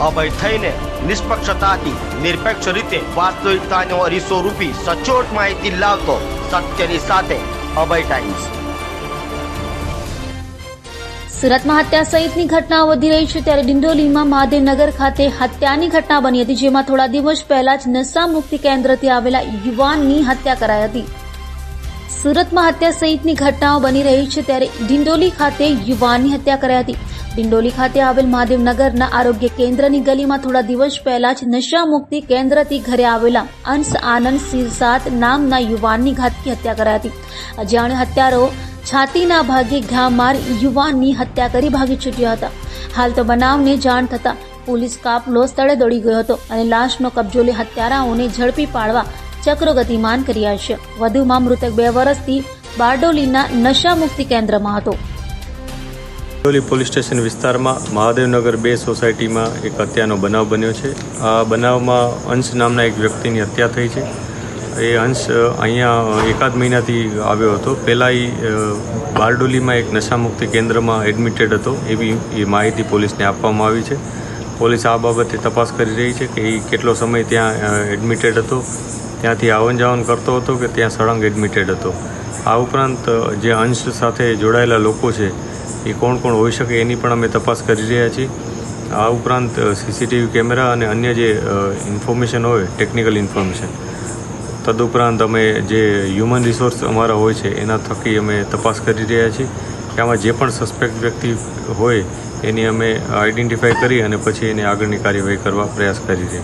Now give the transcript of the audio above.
અભય થઈને નિષ્પક્ષતાથી નિરપેક્ષ રીતે વાસ્તવિકતાનો અરીસો રૂપી સચોટ માહિતી લાવતો સત્યની સાથે અભય ટાઈમ્સ। સુરતમાં હત્યા સહિતની ઘટનાઓ વધી રહી છે, ત્યારે ડિંડોલીમાં મહાદેવનગર ખાતે હત્યાની ઘટના બની હતી, જેમાં થોડા દિવસ પહેલા જ નશા મુક્તિ કેન્દ્રથી આવેલા યુવાનની હત્યા કરાઈ હતી। સુરતમાં હત્યા સહિતની ઘટનાઓ બની રહી છે, ત્યારે ડિંડોલી ખાતે યુવાનની હત્યા કરાઈ હતી। ડિંડોલી ખાતે આવેલ મહાદેવનગરના આરોગ્ય કેન્દ્રની ગલીમાં થોડા દિવસ પહેલા જ નશા મુક્તિ કેન્દ્રથી ઘરે આવેલા અંશ આનંદ સિરસાત નામના યુવાનની ઘાતકી હત્યા કરાઈ હતી। અજાણ્યા હત્યારો છાતીના ભાગે ઘા માર યુવાનની હત્યા કરી ભાગી છૂટ્યા હતા। હાલ તો બનાવને જાણ થતાં પોલીસ કાફલો સ્થળે દોડી ગયો હતો અને લાશનો કબજો લઈ હત્યારાઓને ઝડપી પાડવા ચક્રો ગતિમાન કર્યા છે। વધુમાં મૃતક 2 વર્ષથી બારડોલીના નશા મુક્તિ કેન્દ્રમાં હતો। ડિંડોલી પોલીસ સ્ટેશન વિસ્તારમાં મહાદેવનગર 2 સોસાયટીમાં એક હત્યાનો બનાવ બન્યો છે। આ બનાવમાં અંશ નામના એક વ્યક્તિની હત્યા થઈ છે। એ અંશ અહીંયા એકાદ મહિનાથી આવ્યો હતો। પહેલાં એ બારડોલીમાં એક નશામુક્તિ કેન્દ્રમાં એડમિટેડ હતો, એવી એ માહિતી પોલીસને આપવામાં આવી છે। પોલીસ આ બાબતે તપાસ કરી રહી છે કે એ કેટલો સમય ત્યાં એડમિટેડ હતો, ત્યાંથી આવન જાવન કરતો હતો કે ત્યાં સળંગ એડમિટેડ હતો। આ ઉપરાંત જે અંશ સાથે જોડાયેલા લોકો છે એ કોણ કોણ હોઈ શકે એની પણ અમે તપાસ કરી રહ્યા છીએ। આ ઉપરાંત સીસીટીવી કેમેરા અને અન્ય જે ઇન્ફોર્મેશન હોય, ટેકનિકલ ઇન્ફોર્મેશન, તદુપરાંત અમે જે હ્યુમન રિસોર્સ અમારા હોય છે એના થકી અમે તપાસ કરી રહ્યા છીએ કે આમાં જે પણ સસ્પેક્ટ વ્યક્તિ હોય એની અમે આઈડેન્ટિફાઈ કરી અને પછી એની આગળની કાર્યવાહી કરવા પ્રયાસ કરી રહ્યા છીએ।